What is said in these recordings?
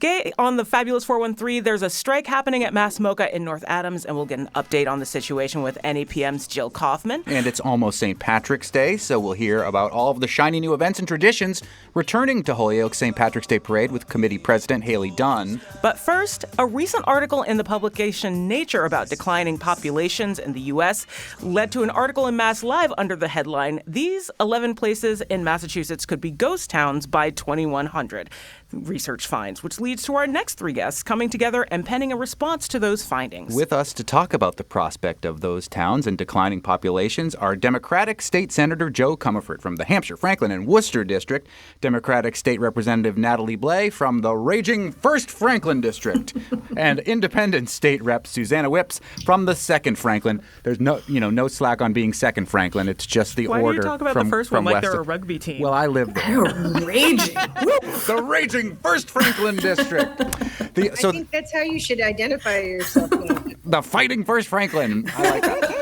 Today on the Fabulous 413, there's a strike happening at Mass MoCA in North Adams, and we'll get an update on the situation with NEPM's Jill Kaufman. And it's almost St. Patrick's Day, so we'll hear about all of the shiny new events and traditions returning to Holyoke St. Patrick's Day Parade with Committee President Hayley Dunn. But first, a recent article in the publication Nature about declining populations in the U.S. led to an article in Mass Live under the headline, "These 11 places in Massachusetts could be ghost towns by 2100." Research finds, which leads to our next three guests coming together and penning a response to those findings. With us to talk about the prospect of those towns and declining populations are Democratic State Senator Joe Comerford from the Hampshire, Franklin, and Worcester District, Democratic State Representative Natalie Blais from the raging 1st Franklin District, and Independent State Rep Susanna Whips from the 2nd Franklin. There's no slack on being 2nd Franklin. It's just the Why order. Why do you talk about from, the first from one like west they're a of, rugby team? Well, I live there. Raging. The raging 1st Franklin District. I think that's how you should identify yourself. The fighting 1st Franklin. I like that.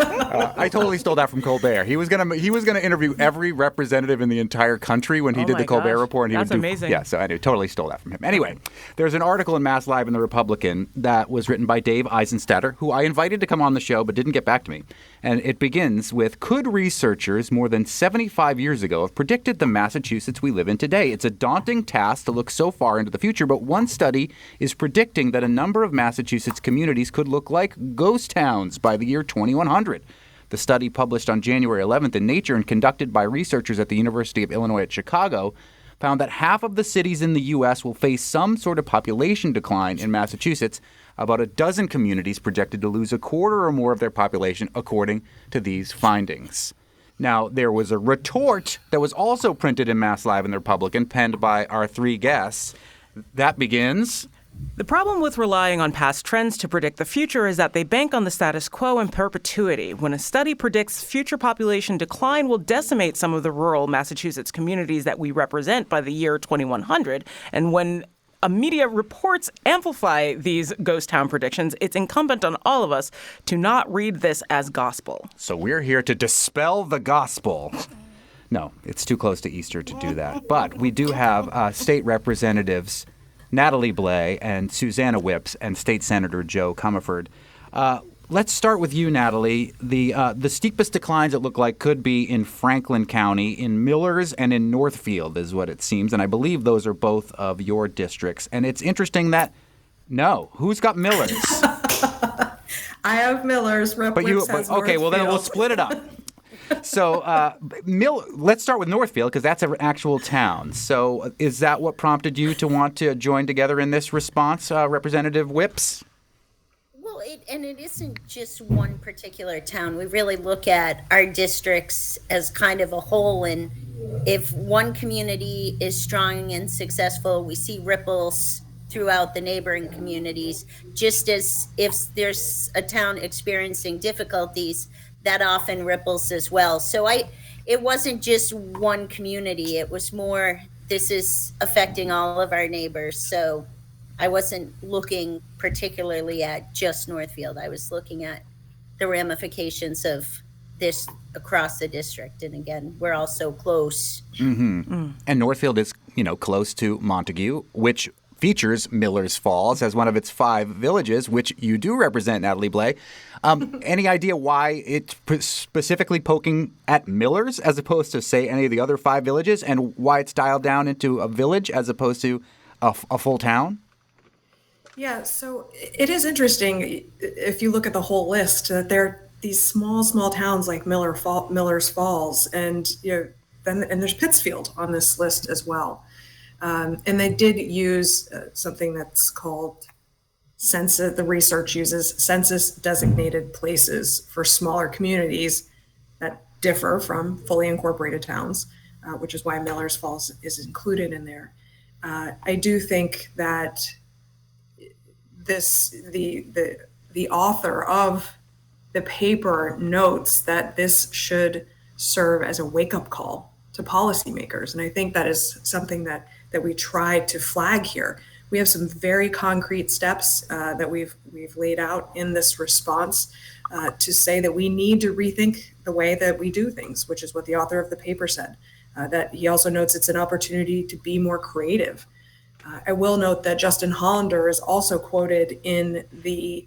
I totally stole that from Colbert. He was gonna interview every representative in the entire country when he did the Colbert Report. And That's amazing. Yeah, so I totally stole that from him. Anyway, there's an article in Mass Live in The Republican that was written by Dave Eisenstatter, who I invited to come on the show but didn't get back to me. And it begins with, could researchers more than 75 years ago have predicted the Massachusetts we live in today? It's a daunting task to look so far into the future, but one study is predicting that a number of Massachusetts communities could look like ghost towns by the year 2100. The study, published on January 11th in Nature and conducted by researchers at the University of Illinois at Chicago, found that half of the cities in the U.S. will face some sort of population decline. In Massachusetts, about a dozen communities projected to lose a quarter or more of their population, according to these findings. Now, there was a retort that was also printed in Mass Live in The Republican, penned by our three guests. That begins... The problem with relying on past trends to predict the future is that they bank on the status quo in perpetuity. When a study predicts future population decline will decimate some of the rural Massachusetts communities that we represent by the year 2100, and when media reports amplify these ghost town predictions, it's incumbent on all of us to not read this as gospel. So we're here to dispel the gospel. No, it's too close to Easter to do that. But we do have state representatives Natalie Blais and Susanna Whips and State Senator Joe Comerford. Let's start with you, Natalie. The steepest declines, it looked like, could be in Franklin County, in Millers, and in Northfield, is what it seems. And I believe those are both of your districts. And it's interesting that, no, who's got Millers? I have Millers. Rep Whips has okay, well then we'll split it up. So let's start with Northfield, because that's an actual town. So is that what prompted you to want to join together in this response, Representative Whips? Well, it isn't just one particular town. We really look at our districts as kind of a whole. And if one community is strong and successful, we see ripples throughout the neighboring communities. Just as if there's a town experiencing difficulties, that often ripples as well. So it wasn't just one community. It was more, this is affecting all of our neighbors. So I wasn't looking particularly at just Northfield. I was looking at the ramifications of this across the district. And again, we're all so close. Mm-hmm. And Northfield is, close to Montague, which features Millers Falls as one of its 5 villages, which you do represent, Natalie Blais. Any idea why it's specifically poking at Millers as opposed to, say, any of the other 5 villages, and why it's dialed down into a village as opposed to a full town? Yeah, so it is interesting if you look at the whole list that there are these small towns like Millers Falls, and then there's Pittsfield on this list as well. And they did use something that's called census. The research uses census designated places for smaller communities that differ from fully incorporated towns, which is why Millers Falls is included in there. I do think that the author of the paper notes that this should serve as a wake-up call to policymakers, and I think that is something that we try to flag here. We have some very concrete steps that we've laid out in this response to say that we need to rethink the way that we do things, which is what the author of the paper said. That he also notes it's an opportunity to be more creative. I will note that Justin Hollander is also quoted in the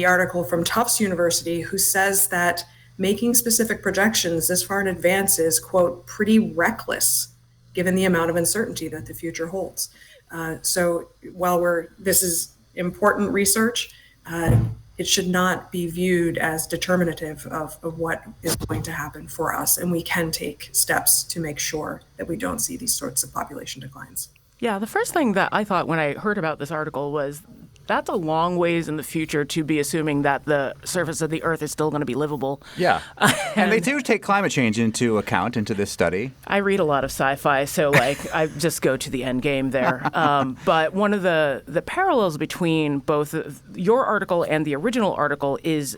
article from Tufts University, who says that making specific projections this far in advance is, quote, pretty reckless, given the amount of uncertainty that the future holds. So while this is important research, it should not be viewed as determinative of what is going to happen for us. And we can take steps to make sure that we don't see these sorts of population declines. Yeah, the first thing that I thought when I heard about this article was that's a long ways in the future to be assuming that the surface of the Earth is still going to be livable. Yeah. And they do take climate change into account into this study. I read a lot of sci-fi, so I just go to the end game there. But one of the parallels between both your article and the original article is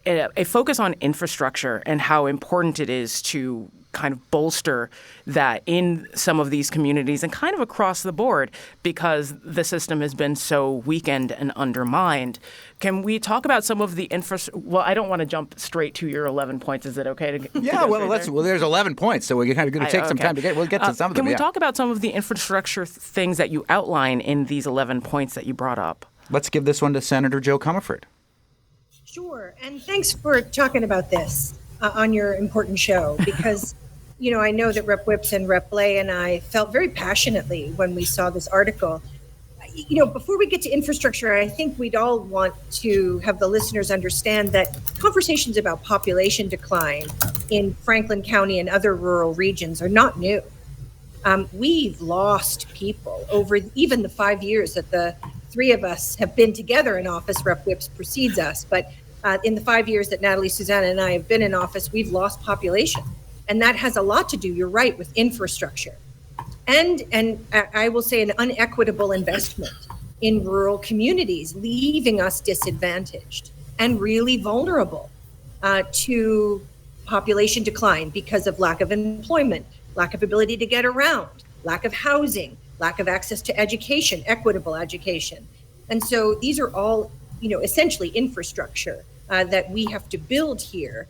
a focus on infrastructure and how important it is to kind of bolster that in some of these communities and kind of across the board because the system has been so weakened and undermined. Can we talk about some of the Well, I don't want to jump straight to your 11 points. Is it okay to Yeah, well, there's 11 points, so we're kind of going to take some time to we'll get to some of them. Can we talk about some of the infrastructure things that you outline in these 11 points that you brought up? Let's give this one to Senator Joe Comerford. Sure, and thanks for talking about this on your important show because I know that Rep. Whips and Rep. Blay and I felt very passionately when we saw this article. Before we get to infrastructure, I think we'd all want to have the listeners understand that conversations about population decline in Franklin County and other rural regions are not new. We've lost people over even the 5 years that the three of us have been together in office. Rep. Whips precedes us, but in the 5 years that Natalie, Susanna, and I have been in office, we've lost population. And that has a lot to do, you're right, with infrastructure. And I will say an unequitable investment in rural communities, leaving us disadvantaged and really vulnerable to population decline because of lack of employment, lack of ability to get around, lack of housing, lack of access to education, equitable education. And so these are all, essentially infrastructure that we have to build here.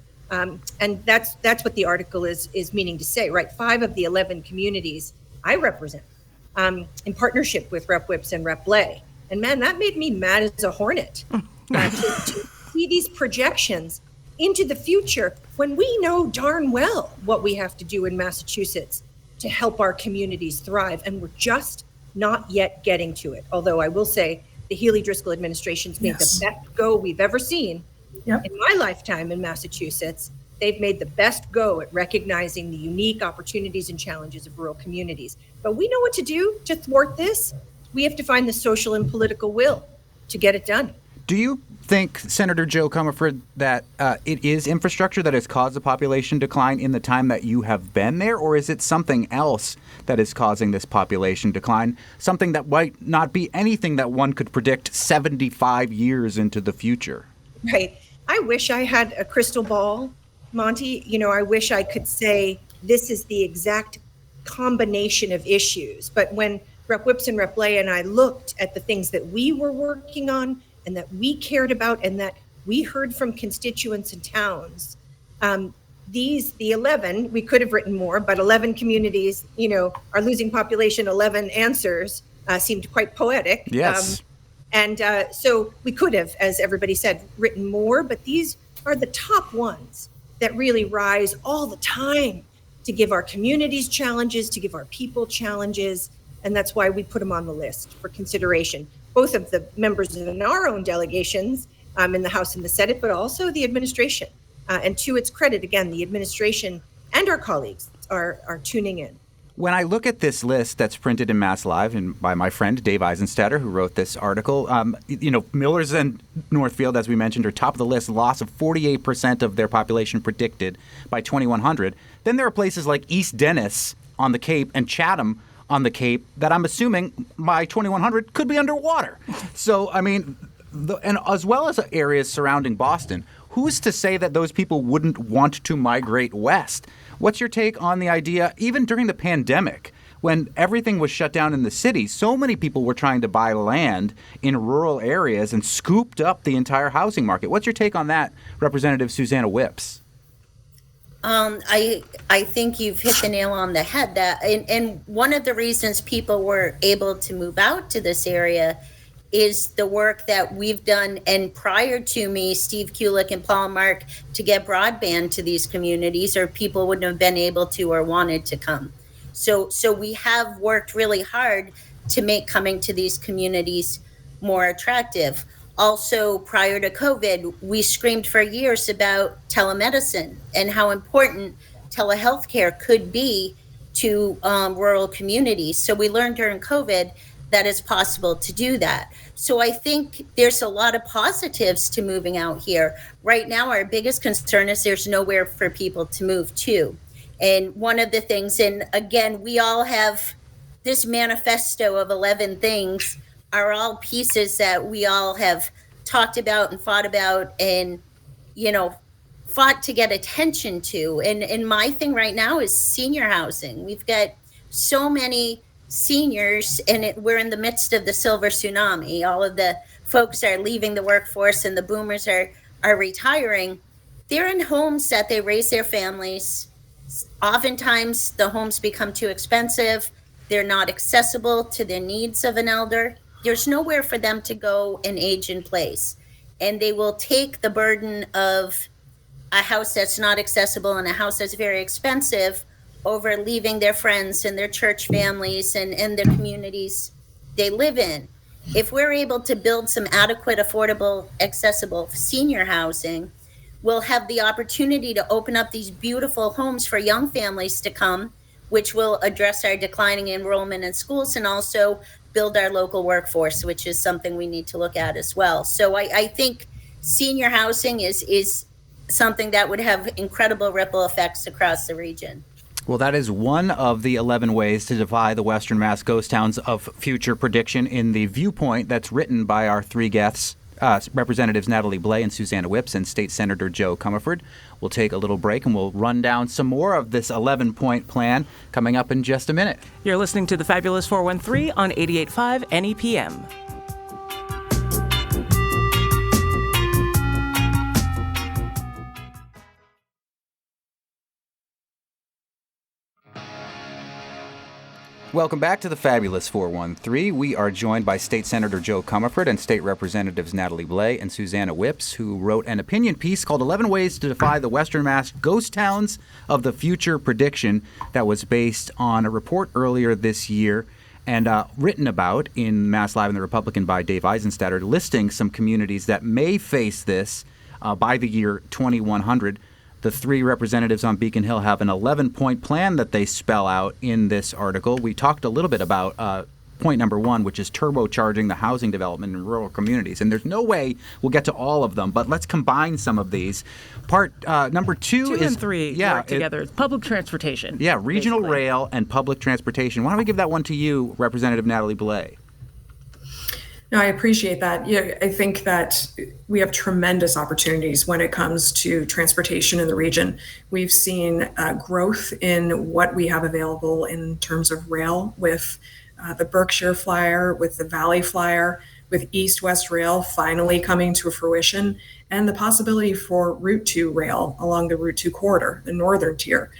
And that's what the article is meaning to say, right? 5 of the 11 communities I represent in partnership with Rep. Whips and Rep. Blay. And man, that made me mad as a hornet to see these projections into the future when we know darn well what we have to do in Massachusetts to help our communities thrive. And we're just not yet getting to it. Although I will say the Healy Driscoll administration's made the best go we've ever seen. Yep. In my lifetime in Massachusetts, they've made the best go at recognizing the unique opportunities and challenges of rural communities. But we know what to do to thwart this. We have to find the social and political will to get it done. Do you think, Senator Joe Comerford, that it is infrastructure that has caused the population decline in the time that you have been there, or is it something else that is causing this population decline, something that might not be anything that one could predict 75 years into the future? Right. I wish I had a crystal ball, Monty. I wish I could say this is the exact combination of issues. But when Rep. Whips and Rep. Blay and I looked at the things that we were working on and that we cared about and that we heard from constituents and towns, the 11, we could have written more, but 11 communities, are losing population, 11 answers seemed quite poetic. Yes. And so we could have, as everybody said, written more, but these are the top ones that really rise all the time to give our communities challenges, to give our people challenges. And that's why we put them on the list for consideration, both of the members in our own delegations in the House and the Senate, but also the administration. And to its credit, again, the administration and our colleagues are tuning in. When I look at this list that's printed in Mass Live and by my friend Dave Eisenstatter, who wrote this article, Millers and Northfield, as we mentioned, are top of the list, loss of 48% of their population predicted by 2100. Then there are places like East Dennis on the Cape and Chatham on the Cape that I'm assuming by 2100 could be underwater. So, and as well as areas surrounding Boston, who's to say that those people wouldn't want to migrate west? What's your take on the idea, even during the pandemic, when everything was shut down in the city, so many people were trying to buy land in rural areas and scooped up the entire housing market? What's your take on that, Representative Susanna Whips? I think you've hit the nail on the head. And one of the reasons people were able to move out to this area is the work that we've done. And prior to me, Steve Kulik and Paul Mark, to get broadband to these communities, or people wouldn't have been able to or wanted to come. So we have worked really hard to make coming to these communities more attractive. Also, prior to COVID, we screamed for years about telemedicine and how important telehealth care could be to rural communities. So we learned during COVID that it's possible to do that. So I think there's a lot of positives to moving out here. Right now, our biggest concern is there's nowhere for people to move to. And one of the things, and again, we all have this manifesto of 11 things, are all pieces that we all have talked about and fought about and, fought to get attention to. And my thing right now is senior housing. We've got so many seniors, and we're in the midst of the silver tsunami. All of the folks are leaving the workforce and the boomers are retiring. They're in homes that they raise their families. Oftentimes the homes become too expensive. They're not accessible to the needs of an elder. There's nowhere for them to go and age in place. And they will take the burden of a house that's not accessible and a house that's very expensive over leaving their friends and their church families and the communities they live in. If we're able to build some adequate, affordable, accessible senior housing, we'll have the opportunity to open up these beautiful homes for young families to come, which will address our declining enrollment in schools and also build our local workforce, which is something we need to look at as well. So I think senior housing is something that would have incredible ripple effects across the region. Well, that is one of the 11 ways to defy the Western Mass ghost towns of future prediction in the viewpoint that's written by our three guests, Representatives Natalie Blais and Susanna Whips and State Senator Joe Comerford. We'll take a little break and we'll run down some more of this 11-point plan coming up in just a minute. You're listening to The Fabulous 413 on 88.5 NEPM. Welcome back to the Fabulous 413. We are joined by State Senator Joe Comerford and State Representatives Natalie Blais and Susanna Whips, who wrote an opinion piece called 11 Ways to Defy the Western Mass Ghost Towns of the Future Prediction that was based on a report earlier this year and written about in Mass Live and the Republican by Dave Eisenstatter, listing some communities that may face this by the year 2100. The three representatives on Beacon Hill have an 11-point plan that they spell out in this article. We talked a little bit about point number one, which is turbocharging the housing development in rural communities. And there's no way we'll get to all of them, but let's combine some of these. Part number two is... and three work together. Public transportation. Yeah, regional basically. Rail and public transportation. Why don't we give that one to you, Representative Natalie Blais? No, I appreciate that. Yeah, I think that we have tremendous opportunities when it comes to transportation in the region. We've seen growth in what we have available in terms of rail with the Berkshire Flyer, with the Valley Flyer, with East-West Rail finally coming to fruition, and the possibility for Route 2 rail along the Route 2 corridor, the northern tier.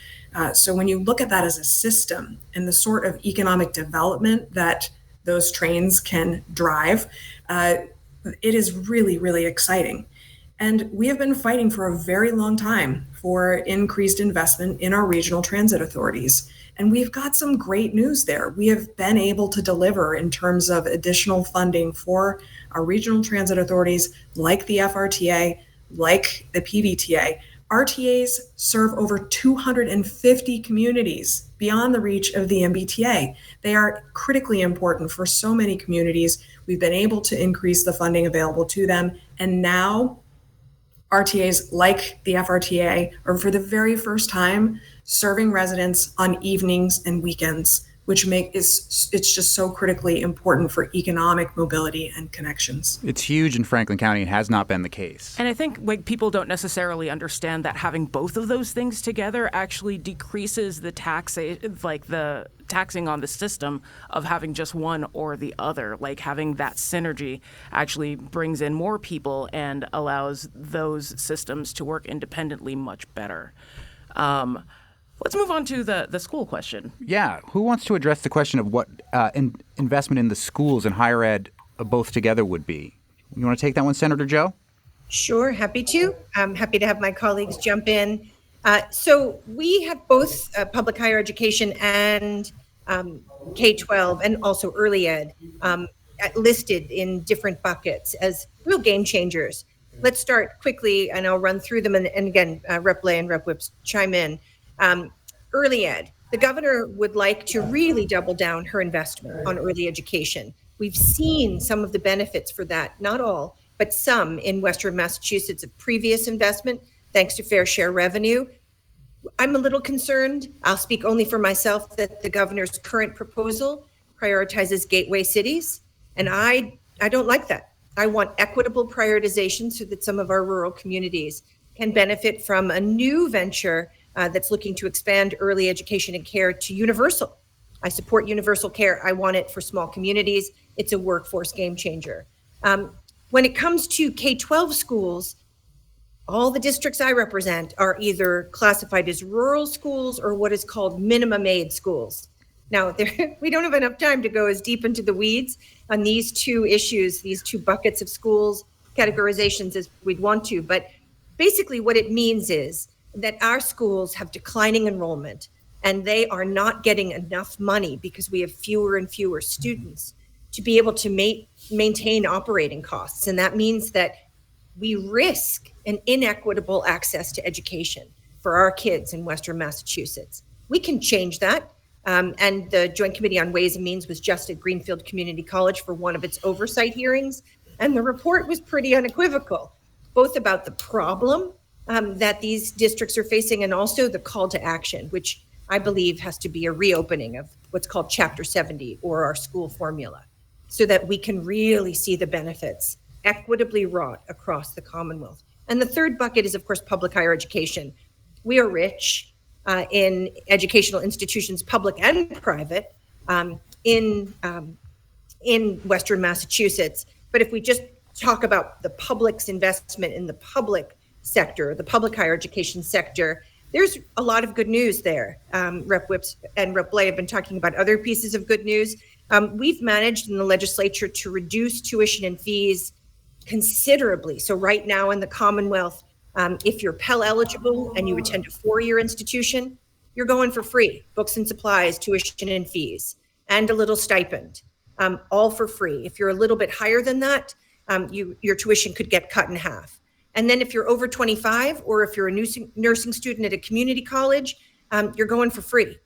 So when you look at that as a system and the sort of economic development that those trains can drive, it is really, really exciting. And we have been fighting for a very long time for increased investment in our regional transit authorities. And we've got some great news there. We have been able to deliver in terms of additional funding for our regional transit authorities like the FRTA, like the PVTA. RTAs serve over 250 communities beyond the reach of the MBTA. They are critically important for so many communities. We've been able to increase the funding available to them. And now RTAs like the FRTA are for the very first time serving residents on evenings and weekends, which it's just so critically important for economic mobility and connections. It's huge in Franklin County. It has not been the case. And I think people don't necessarily understand that having both of those things together actually decreases the the taxing on the system of having just one or the other. Like having that synergy actually brings in more people and allows those systems to work independently much better. Let's move on to the school question. Yeah. Who wants to address the question of what investment in the schools and higher ed both together would be? You want to take that one, Senator Joe? Sure, happy to. I'm happy to have my colleagues jump in. So we have both public higher education and K-12 and also early ed listed in different buckets as real game changers. Let's start quickly, and I'll run through them. And again, Rep. Lay and Rep. Whips chime in. Early ed. The governor would like to really double down her investment on early education. We've seen some of the benefits for that, not all, but some in Western Massachusetts of previous investment, thanks to fair share revenue. I'm a little concerned, I'll speak only for myself, that the governor's current proposal prioritizes gateway cities, and I don't like that. I want equitable prioritization so that some of our rural communities can benefit from a new venture that's looking to expand early education and care to universal. I support universal care. I want it for small communities. It's a workforce game changer. When it comes to K-12 schools, all the districts I represent are either classified as rural schools or what is called minimum aid schools. Now, we don't have enough time to go as deep into the weeds on these two issues, these two buckets of schools categorizations as we'd want to. But basically what it means is that our schools have declining enrollment and they are not getting enough money because we have fewer and fewer students to be able to maintain operating costs. And that means that we risk an inequitable access to education for our kids in Western Massachusetts. We can change that. And the Joint Committee on Ways and Means was just at Greenfield Community College for one of its oversight hearings. And the report was pretty unequivocal, both about the problem that these districts are facing and also the call to action, which I believe has to be a reopening of what's called Chapter 70 or our school formula, so that we can really see the benefits equitably wrought across the Commonwealth. And the third bucket is, of course, public higher education. We are rich in educational institutions, public and private, in Western Massachusetts. But if we just talk about the public's investment in the public sector, the public higher education sector, there's a lot of good news there. Rep. Whips and Rep. Lay have been talking about other pieces of good news. We've managed in the legislature to reduce tuition and fees considerably. So right now in the Commonwealth, if you're Pell eligible and you attend a four-year institution, you're going for free, books and supplies, tuition and fees, and a little stipend, all for free. If you're a little bit higher than that, your tuition could get cut in half. And then if you're over 25, or if you're a nursing student at a community college, you're going for free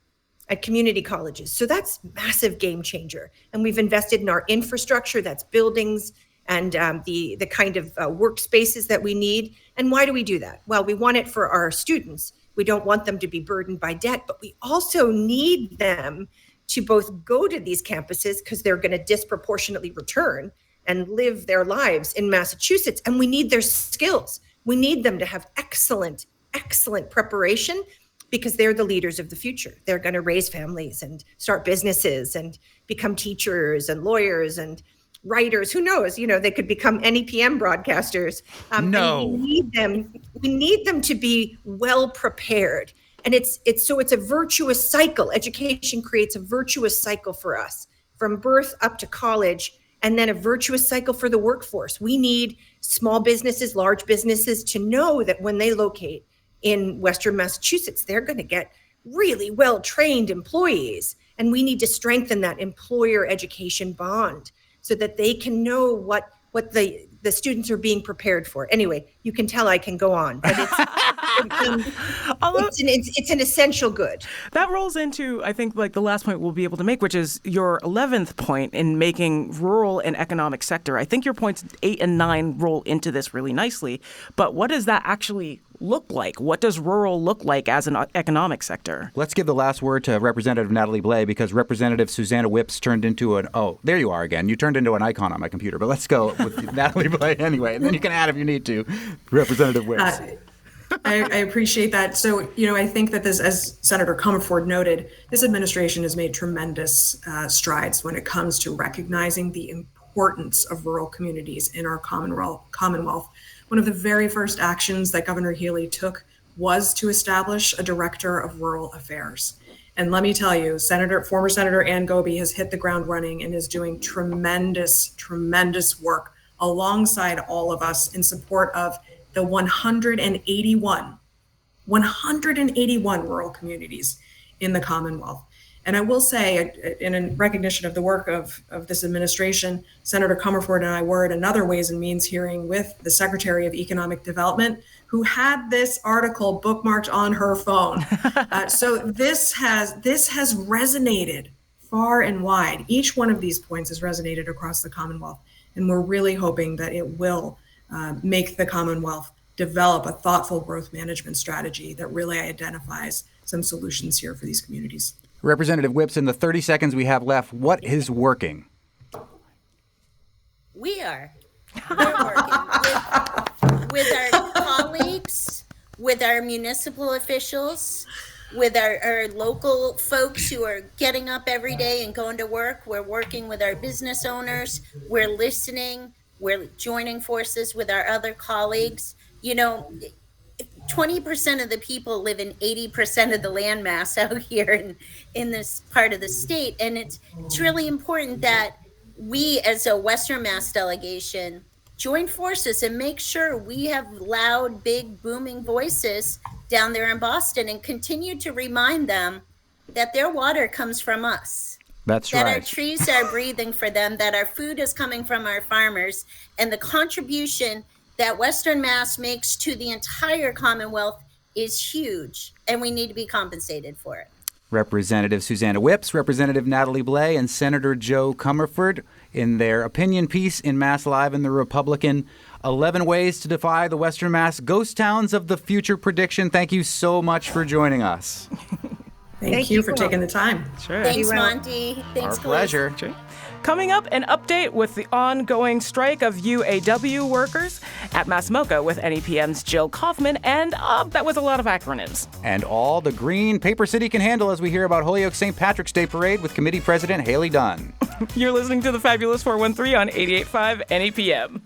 at community colleges. So that's massive game changer. And we've invested in our infrastructure, that's buildings, and the kind of workspaces that we need. And why do we do that? Well, we want it for our students. We don't want them to be burdened by debt, but we also need them to both go to these campuses because they're going to disproportionately return and live their lives in Massachusetts. And we need their skills. We need them to have excellent preparation because they're the leaders of the future. They're going to raise families and start businesses and become teachers and lawyers and writers. Who knows? They could become NEPM broadcasters. No. And we need them to be well prepared. And it's a virtuous cycle. Education creates a virtuous cycle for us from birth up to college, and then a virtuous cycle for the workforce. We need small businesses, large businesses to know that when they locate in Western Massachusetts, they're going to get really well-trained employees. And we need to strengthen that employer education bond so that they can know what the students are being prepared for. Anyway, you can tell I can go on, but it's an essential good. That rolls into, I think, like the last point we'll be able to make, which is your 11th point in making rural and economic sector. I think your points 8 and 9 roll into this really nicely, but what does that actually look like? What does rural look like as an economic sector? Let's give the last word to Representative Natalie Blais, because Representative Susanna Whips turned into there you are again. You turned into an icon on my computer, but let's go with Natalie Blais anyway, and then you can add if you need to. Representative Whips. I appreciate that. So, I think that this, as Senator Comerford noted, this administration has made tremendous strides when it comes to recognizing the importance of rural communities in our Commonwealth. One of the very first actions that Governor Healey took was to establish a director of rural affairs. And let me tell you, former Senator Ann Goby has hit the ground running and is doing tremendous, tremendous work alongside all of us in support of the 181 rural communities in the Commonwealth. And I will say, in recognition of the work of this administration, Senator Comerford and I were at another Ways and Means hearing with the Secretary of Economic Development, who had this article bookmarked on her phone. So this has resonated far and wide. Each one of these points has resonated across the Commonwealth. And we're really hoping that it will make the Commonwealth develop a thoughtful growth management strategy that really identifies some solutions here for these communities. Representative Whips, in the 30 seconds we have left, what is working? We're working with our colleagues, with our municipal officials, with our local folks who are getting up every day and going to work. We're working with our business owners. We're listening. We're joining forces with our other colleagues. 20% of the people live in 80% of the land mass out here in this part of the state. And it's really important that we, as a Western Mass delegation, join forces and make sure we have loud, big, booming voices down there in Boston and continue to remind them that their water comes from us. That's that right. Our trees are breathing for them, that our food is coming from our farmers, and the contribution that Western Mass makes to the entire Commonwealth is huge, and we need to be compensated for it. Representative Susanna Whips, Representative Natalie Blais, and Senator Joe Comerford in their opinion piece in Mass Live in the Republican, 11 Ways to Defy the Western Mass Ghost Towns of the Future Prediction. Thank you so much for joining us. Thank you for taking the time. Sure. Thanks, Monty. Thanks, Our pleasure. Sure. Coming up, an update with the ongoing strike of UAW workers at Mass MoCA with NEPM's Jill Kaufman, and that was a lot of acronyms. And all the green Paper City can handle as we hear about Holyoke St. Patrick's Day Parade with Committee President Hayley Dunn. You're listening to the Fabulous 413 on 88.5 NEPM.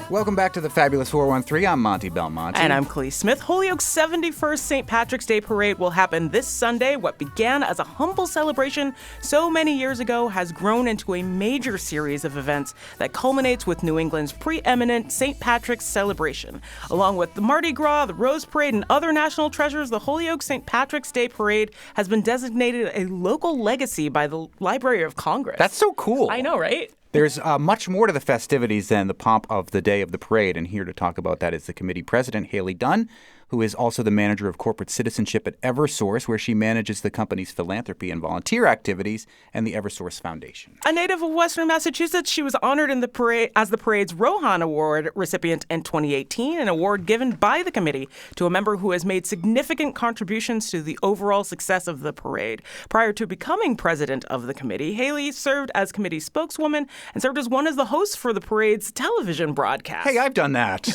Welcome back to the Fabulous 413. I'm Monty Belmonte. And I'm Clee Smith. Holyoke's 71st St. Patrick's Day Parade will happen this Sunday. What began as a humble celebration so many years ago has grown into a major series of events that culminates with New England's preeminent St. Patrick's celebration. Along with the Mardi Gras, the Rose Parade, and other national treasures, the Holyoke St. Patrick's Day Parade has been designated a local legacy by the Library of Congress. That's so cool. I know, right? There's much more to the festivities than the pomp of the day of the parade, and here to talk about that is the committee president, Hayley Dunn, who is also the manager of corporate citizenship at Eversource, where she manages the company's philanthropy and volunteer activities and the Eversource Foundation. A native of Western Massachusetts, she was honored in the parade as the parade's Rohan Award recipient in 2018, an award given by the committee to a member who has made significant contributions to the overall success of the parade. Prior to becoming president of the committee, Hayley served as committee spokeswoman and served as one of the hosts for the parade's television broadcast. Hey, I've done that.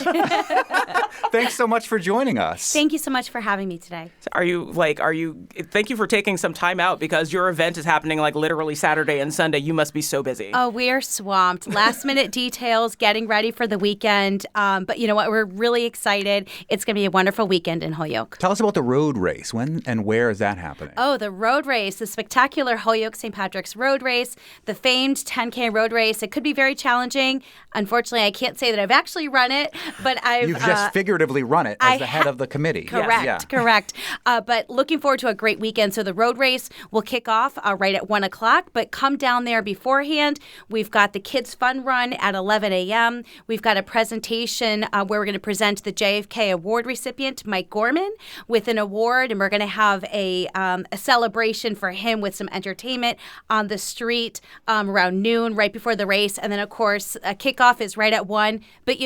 Thanks so much for joining us. Thank you so much for having me today. Thank you for taking some time out because your event is happening like literally Saturday and Sunday. You must be so busy. Oh, we're swamped. Last minute details, getting ready for the weekend. But you know what? We're really excited. It's going to be a wonderful weekend in Holyoke. Tell us about the road race. When and where is that happening? Oh, the road race, the spectacular Holyoke St. Patrick's road race, the famed 10K road race. It could be very challenging. Unfortunately, I can't say that I've actually run it, but You've just figuratively run it as the head of the committee. Correct. But looking forward to a great weekend. So the road race will kick off right at 1 o'clock, but come down there beforehand. We've got the Kids Fun Run at 11 a.m. We've got a presentation where we're going to present the JFK Award recipient, Mike Gorman, with an award, and we're going to have a celebration for him with some entertainment on the street around noon, right before the race. And then, of course, kickoff is right at 1. But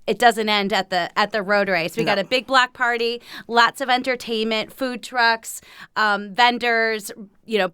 it doesn't end at the road race. We got a big block party, lots of entertainment, food trucks, vendors,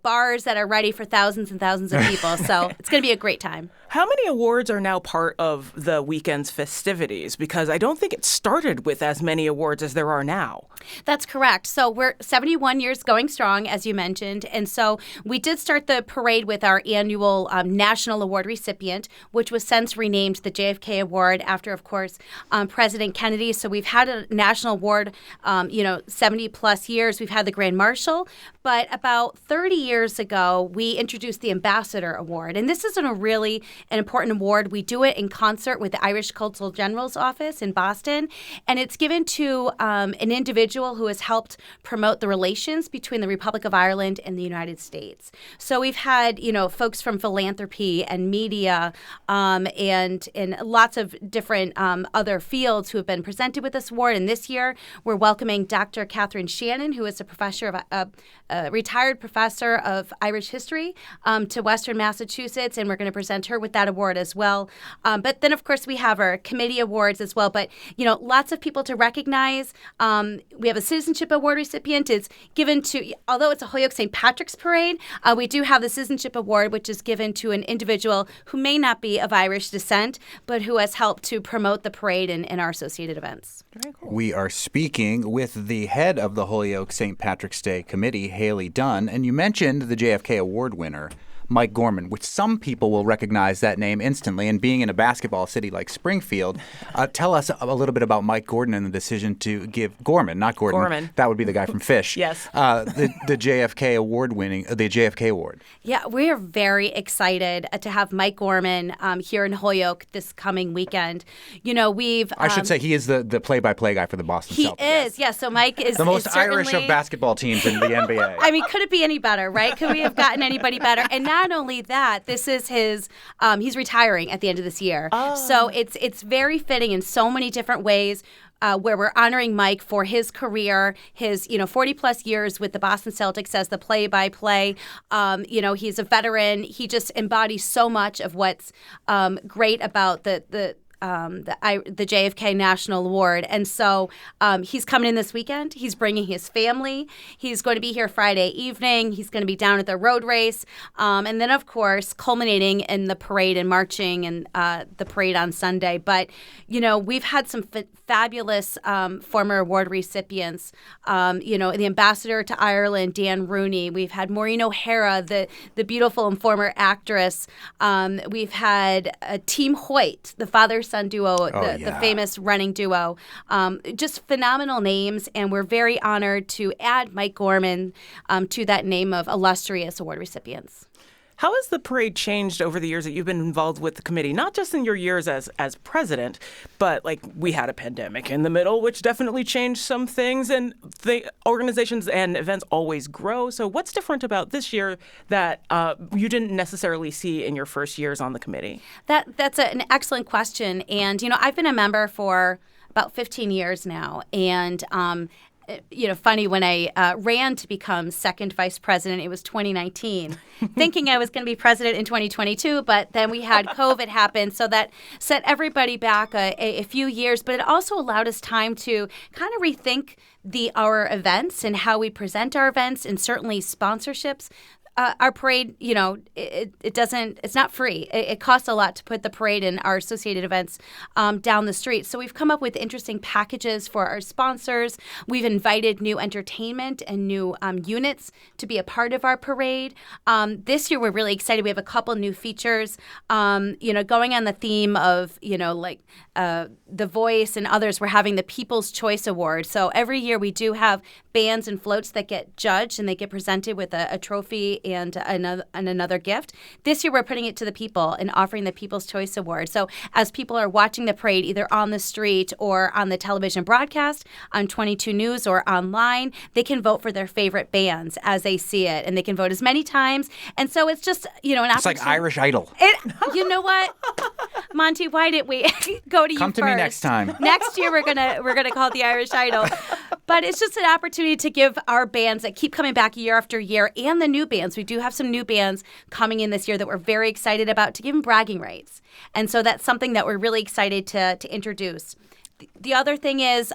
bars that are ready for thousands and thousands of people. So it's going to be a great time. How many awards are now part of the weekend's festivities? Because I don't think it started with as many awards as there are now. That's correct. So we're 71 years going strong, as you mentioned. And so we did start the parade with our annual national award recipient, which was since renamed the JFK Award after, of course, President Kennedy. So we've had a national award, 70 plus years. We've had the Grand Marshal. But about 30 years ago, we introduced the Ambassador Award. And this is an important award. We do it in concert with the Irish Consul General's office in Boston. And it's given to an individual who has helped promote the relations between the Republic of Ireland and the United States. So we've had, folks from philanthropy and media and lots of different other fields who have been presented with this award. And this year, we're welcoming Dr. Catherine Shannon, who is a professor of a retired professor of Irish history to Western Massachusetts, and we're going to present her with that award as well. But then, of course, we have our committee awards as well. But, lots of people to recognize. We have a Citizenship Award recipient. It's given to, although it's a Holyoke St. Patrick's Parade, we do have the Citizenship Award, which is given to an individual who may not be of Irish descent, but who has helped to promote the parade and our associated events. Very cool. We are speaking with the head of the Holyoke St. Patrick's Day Committee, Hayley Dunn, and you mentioned the JFK Award winner, Mike Gorman, which some people will recognize that name instantly. And being in a basketball city like Springfield, tell us a little bit about Mike Gordon and the decision to give Gorman, not Gordon. Gorman. That would be the guy from Fish. Yes. The JFK Award winning, the JFK Award. Yeah, we are very excited to have Mike Gorman here in Holyoke this coming weekend. I should say he is the play-by-play guy for the Boston Celtics. He is, yes. So Mike is the most is Irish of basketball teams in the NBA. I mean, could it be any better, right? Could we have gotten anybody better? And not only that, this is his, he's retiring at the end of this year. Oh. So it's very fitting in so many different ways. Where we're honoring Mike for his career, his 40 plus years with the Boston Celtics as the play-by-play. He's a veteran. He just embodies so much of what's great about the JFK National Award. And so he's coming in this weekend. He's bringing his family. He's going to be here Friday evening. He's going to be down at the road race. And then, of course, culminating in the parade and marching and the parade on Sunday. But, we've had some fabulous former award recipients. The ambassador to Ireland, Dan Rooney. We've had Maureen O'Hara, the beautiful and former actress. We've had Team Hoyt, the father-son duo, the famous running duo. Just phenomenal names, and we're very honored to add Mike Gorman to that name of illustrious award recipients. How has the parade changed over the years that you've been involved with the committee? Not just in your years as president, but we had a pandemic in the middle, which definitely changed some things, and the organizations and events always grow. So what's different about this year that you didn't necessarily see in your first years on the committee? That's an excellent question. And, I've been a member for about 15 years now. And, funny, when I ran to become second vice president, it was 2019, thinking I was going to be president in 2022, but then we had COVID happen, so that set everybody back a few years, but it also allowed us time to kind of rethink our events and how we present our events, and certainly sponsorships. Our parade, it's not free. It costs a lot to put the parade and our associated events down the street. So we've come up with interesting packages for our sponsors. We've invited new entertainment and new units to be a part of our parade. This year, we're really excited. We have a couple new features, going on the theme of, The Voice and others. We're having the People's Choice Award. So every year we do have bands and floats that get judged, and they get presented with a trophy and another gift. This year, we're putting it to the people and offering the People's Choice Award. So as people are watching the parade, either on the street or on the television broadcast, on 22 News or online, they can vote for their favorite bands as they see it, and they can vote as many times. And so it's just, an opportunity. It's like Irish Idol. You know what, Monty? Why didn't we go to you Come first? to me next time. Next year, we're gonna call it the Irish Idol. But it's just an opportunity to give our bands that keep coming back year after year, and the new bands. We do have some new bands coming in this year that we're very excited about, to give them bragging rights. And so that's something that we're really excited to introduce. The other thing is,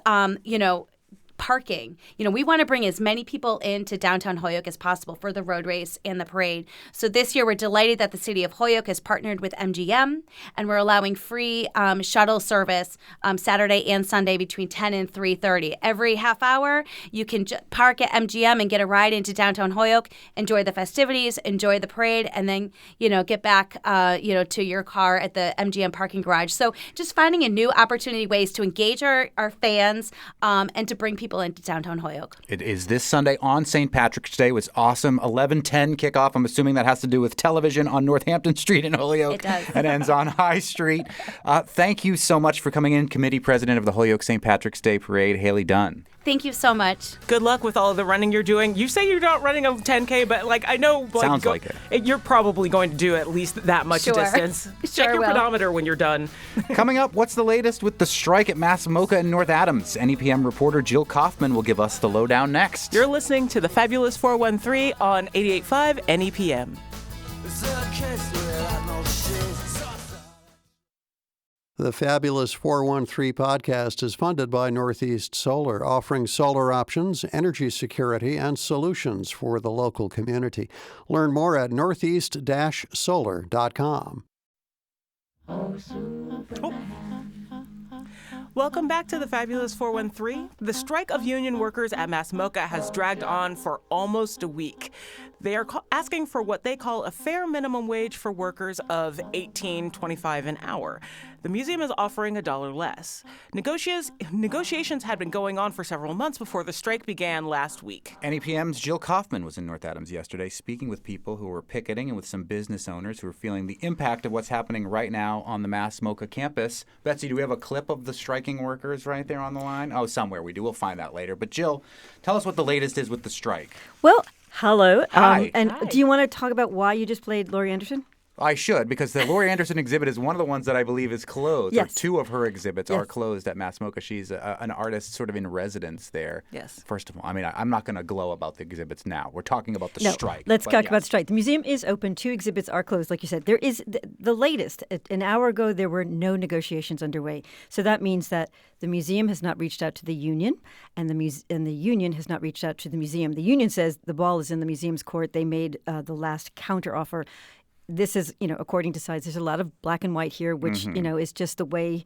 parking. We want to bring as many people into downtown Holyoke as possible for the road race and the parade. So this year, we're delighted that the city of Holyoke has partnered with MGM, and we're allowing free shuttle service Saturday and Sunday between 10 and 3:30. Every half hour, you can park at MGM and get a ride into downtown Holyoke, enjoy the festivities, enjoy the parade, and then, get back, to your car at the MGM parking garage. So just finding a new opportunity, ways to engage our fans and to bring people into downtown Holyoke. It is this Sunday on St. Patrick's Day. It was awesome. 11:10 kickoff. I'm assuming that has to do with television on Northampton Street in Holyoke. It does. And ends on High Street. Thank you so much for coming in, Committee President of the Holyoke St. Patrick's Day Parade, Hayley Dunn. Thank you so much. Good luck with all of the running you're doing. You say you're not running a 10K, but I know sounds like it. You're probably going to do at least that much distance. Check your pedometer when you're done. Coming up, what's the latest with the strike at Mass MoCA in North Adams? NEPM reporter Jill Kaufman will give us the lowdown next. You're listening to the Fabulous 413 on 88.5 NEPM. The Fabulous 413 podcast is funded by Northeast Solar, offering solar options, energy security, and solutions for the local community. Learn more at northeast-solar.com. Welcome back to the Fabulous 413. The strike of union workers at Mass MoCA has dragged on for almost a week. They are asking for what they call a fair minimum wage for workers of $18.25 an hour. The museum is offering $1 less. Negotiations had been going on for several months before the strike began last week. NEPM's Jill Kaufman was in North Adams yesterday speaking with people who were picketing and with some business owners who are feeling the impact of what's happening right now on the Mass MoCA campus. Betsy, do we have a clip of the striking workers right there on the line? Oh, somewhere we do. We'll find that later. But Jill, tell us what the latest is with the strike. Well, hello. Hi. Hi. Do you want to talk about why you just played Laurie Anderson? I should, because the Laurie Anderson exhibit is one of the ones that I believe is closed. Yes. Or two of her exhibits Yes. are closed at Mass MoCA. She's an artist sort of in residence there. Yes. First of all, I'm not going to glow about the exhibits now. We're talking about the strike. Let's talk about the strike. The museum is open. 2 exhibits are closed, like you said. There is the latest. An hour ago, there were no negotiations underway. So that means that the museum has not reached out to the union, and the union has not reached out to the museum. The union says the ball is in the museum's court. They made the last counteroffer. This is, according to sides, there's a lot of black and white here, which, is just the way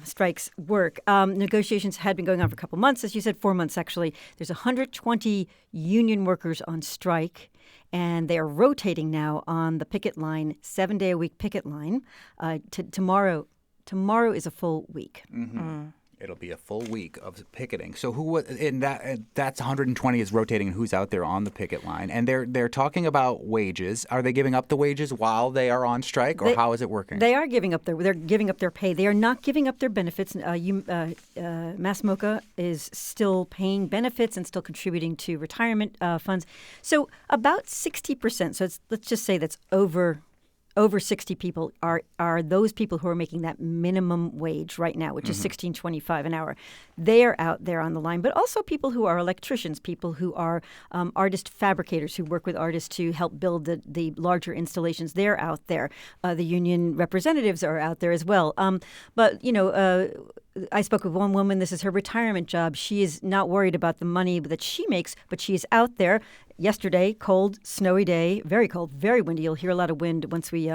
strikes work. Negotiations had been going on for a couple months, as you said, 4 months actually. There's 120 union workers on strike, and they are rotating now on the picket line, 7-day-a-week picket line. Tomorrow is a full week. Mm-hmm. It'll be a full week of picketing. So that's 120 is rotating. Who's out there on the picket line? And they're talking about wages. Are they giving up the wages while they are on strike, or how is it working? They are giving up they're giving up their pay. They are not giving up their benefits. Mass MoCA is still paying benefits and still contributing to retirement funds. So about 60%. So let's just say that's over 60 people are those people who are making that minimum wage right now, which is $16.25 an hour. They are out there on the line, but also people who are electricians, people who are artist fabricators who work with artists to help build the larger installations. They're out there. The union representatives are out there as well. I spoke with one woman. This is her retirement job. She is not worried about the money that she makes, but she is out there. Yesterday, cold, snowy day, very cold, very windy. You'll hear a lot of wind once we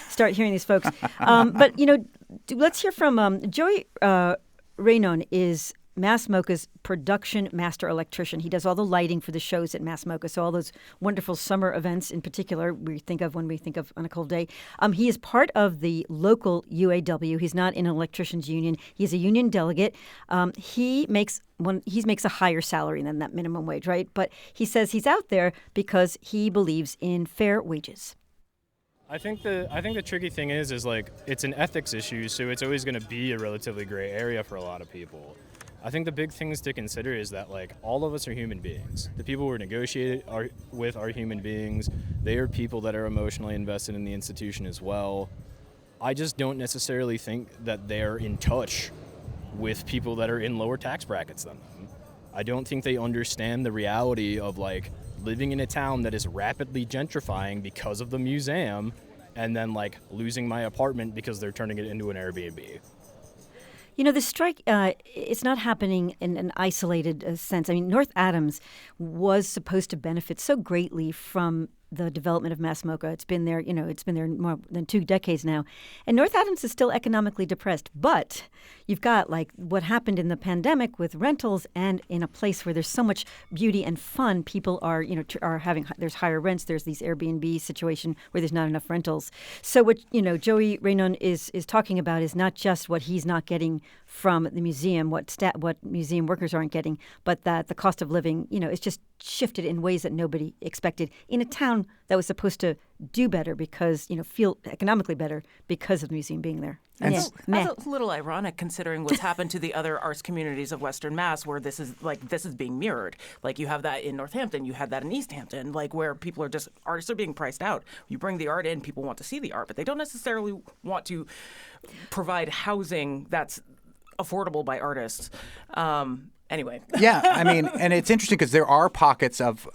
start hearing these folks. Let's hear from Joey Raynon is Mass MoCA's production master electrician. He does all the lighting for the shows at Mass MoCA, so all those wonderful summer events in particular we think of when we think of on a cold day. He is part of the local UAW. He's not in an electricians union. He's a union delegate. He makes a higher salary than that minimum wage, right? But he says he's out there because he believes in fair wages. I think the tricky thing is like it's an ethics issue, so it's always going to be a relatively gray area for a lot of people. I think the big things to consider is that like all of us are human beings. The people we're negotiating with are human beings. They are people that are emotionally invested in the institution as well. I just don't necessarily think that they're in touch with people that are in lower tax brackets than them. I don't think they understand the reality of like living in a town that is rapidly gentrifying because of the museum and then like losing my apartment because they're turning it into an Airbnb. The strike, it's not happening in an isolated sense. I mean, North Adams was supposed to benefit so greatly from the development of Mass MoCA. It's been there, it's been there more than 2 decades now. And North Adams is still economically depressed. But you've got like what happened in the pandemic with rentals, and in a place where there's so much beauty and fun, people are, are having, there's higher rents. There's these Airbnb situation where there's not enough rentals. So what, Joey Raynon is talking about is not just what he's not getting from the museum, what museum workers aren't getting, but that the cost of living, is just shifted in ways that nobody expected in a town that was supposed to do better because, feel economically better because of the museum being there. And That's a little ironic considering what's happened to the other arts communities of Western Mass, where this is being mirrored. Like you have that in Northampton, you had that in East Hampton, like where artists are being priced out. You bring the art in, people want to see the art, but they don't necessarily want to provide housing that's affordable by artists. Anyway. Yeah, I mean, and it's interesting because there are pockets of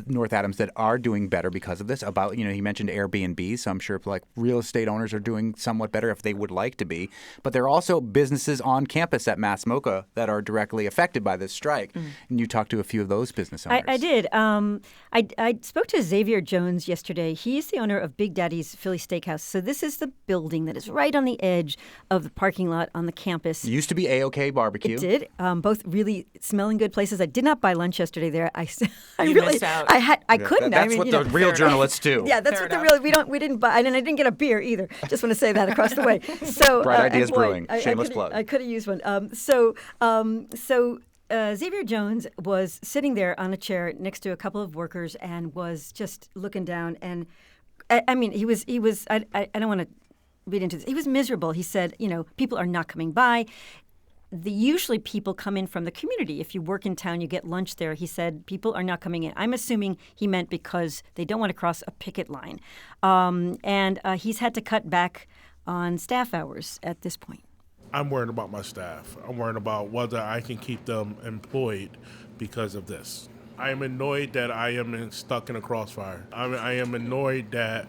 North Adams that are doing better because of this. He mentioned Airbnb, so I'm sure like real estate owners are doing somewhat better if they would like to be. But there are also businesses on campus at Mass MoCA that are directly affected by this strike. Mm. And you talked to a few of those business owners. I did. I spoke to Xavier Jones yesterday. He's the owner of Big Daddy's Philly Steakhouse. So this is the building that is right on the edge of the parking lot on the campus. It used to be A-OK Barbecue. It did. Both really smelling good places. I did not buy lunch yesterday there. I missed out. I couldn't. That's what the real journalists do. Yeah, that's we didn't buy, and I didn't get a beer either. Just want to say that across the way. So Bright Ideas Brewing. Shameless plug. I could have used one. Xavier Jones was sitting there on a chair next to a couple of workers and was just looking down. And I mean, he was. I don't want to read into this. He was miserable. He said, people are not coming by. Usually people come in from the community. If you work in town, you get lunch there. He said people are not coming in. I'm assuming he meant because they don't want to cross a picket line. And he's had to cut back on staff hours at this point. I'm worried about my staff. I'm worried about whether I can keep them employed because of this. I am annoyed that I am stuck in a crossfire. I am annoyed that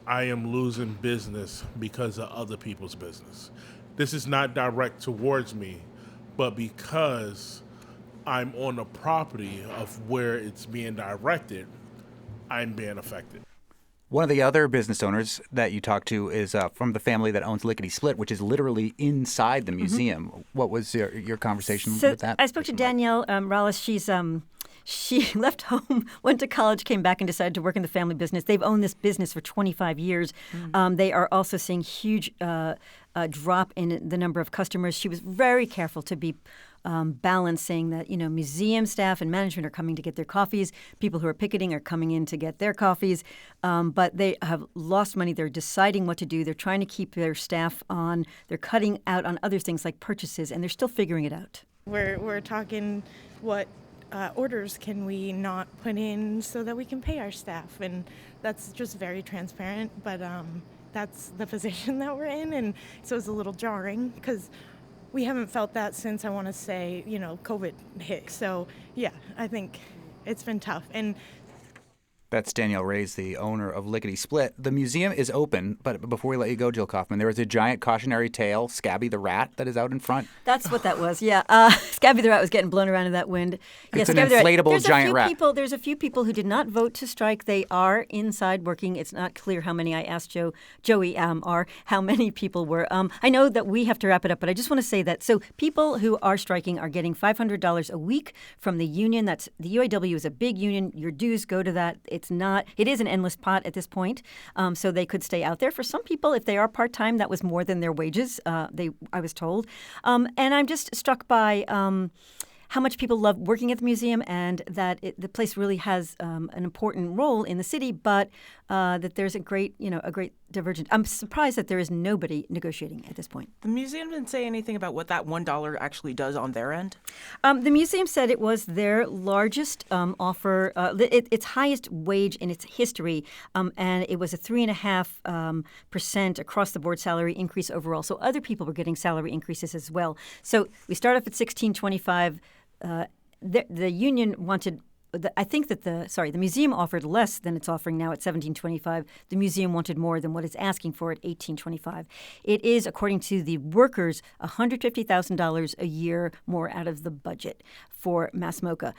I am losing business because of other people's business. This is not direct towards me, but because I'm on the property of where it's being directed, I'm being affected. One of the other business owners that you talked to is from the family that owns Lickety Split, which is literally inside the museum. Mm-hmm. What was your conversation with that? I spoke to Danielle Rallis. She left home, went to college, came back and decided to work in the family business. They've owned this business for 25 years. Mm. They are also seeing huge drop in the number of customers. She was very careful to be balancing that, museum staff and management are coming to get their coffees. People who are picketing are coming in to get their coffees. But they have lost money. They're deciding what to do. They're trying to keep their staff on. They're cutting out on other things like purchases, and they're still figuring it out. We're talking what orders can we not put in so that we can pay our staff, and that's just very transparent, but that's the position that we're in, and so it's a little jarring because we haven't felt that since, I want to say, COVID hit. So yeah, I think it's been tough. And that's Danielle Reyes, the owner of Lickety Split. The museum is open, but before we let you go, Jill Kaufman, there is a giant cautionary tale, Scabby the Rat, that is out in front. That's what that was, yeah. Scabby the Rat was getting blown around in that wind. It's an inflatable giant rat. There's a few people who did not vote to strike. They are inside working. It's not clear how many. I asked Joey how many people were. I know that we have to wrap it up, but I just want to say that. So people who are striking are getting $500 a week from the union. The UAW is a big union. Your dues go to that. It is an endless pot at this point, so they could stay out there. For some people, if they are part-time, that was more than their wages, I was told. And I'm just struck by how much people love working at the museum and that the place really has an important role in the city, but that there's a great divergence. I'm surprised that there is nobody negotiating at this point. The museum didn't say anything about what that $1 actually does on their end? The museum said it was their largest offer, its highest wage in its history, and it was a 3.5% across-the-board salary increase overall. So other people were getting salary increases as well. So we start off at $16.25. The union wanted I think that the museum offered less than it's offering now at $17.25. The museum wanted more than what it's asking for at $18.25. It is, according to the workers, $150,000 a year more out of the budget for Mass MoCA.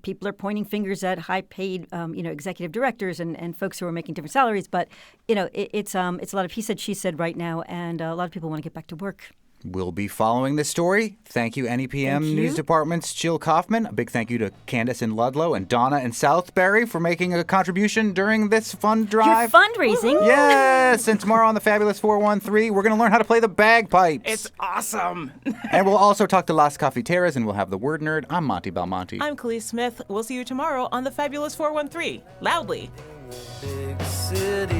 People are pointing fingers at high-paid, executive directors and folks who are making different salaries. But, it's a lot of he said, she said right now, and a lot of people want to get back to work. We'll be following this story. Thank you, NEPM News Department's Jill Kaufman. A big thank you to Candace in Ludlow and Donna in Southbury for making a contribution during this fund drive. You're fundraising. Woo-hoo! Yes, and tomorrow on the Fabulous 413, we're going to learn how to play the bagpipes. It's awesome. And we'll also talk to Las Cafeteras, and we'll have the word nerd. I'm Monty Belmonte. I'm Khalees Smith. We'll see you tomorrow on the Fabulous 413. Loudly. Big city.